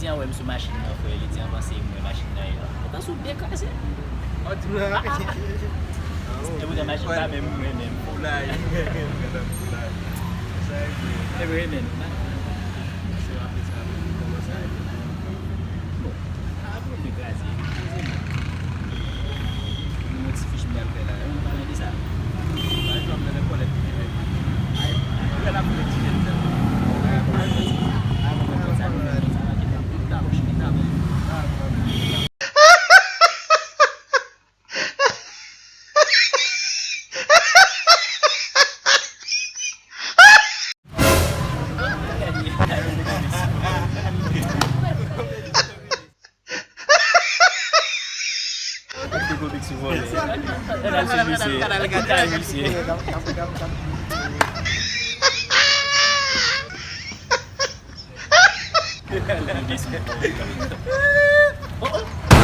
ti an wè m sou machin nan fwe, li ti an panse mwen machin nan yon. Etan sou bek kase. O, di mwen ake. E mwen dan machin pa men mwen men. Fulay. E mwen men. Bon, a pou mwen krasi. Mwen ti fish mwen apre la. Mwen palen di sa. Ay, kwa mwen le kolet. Ay, mwen la kolet ti gen ten. Oh,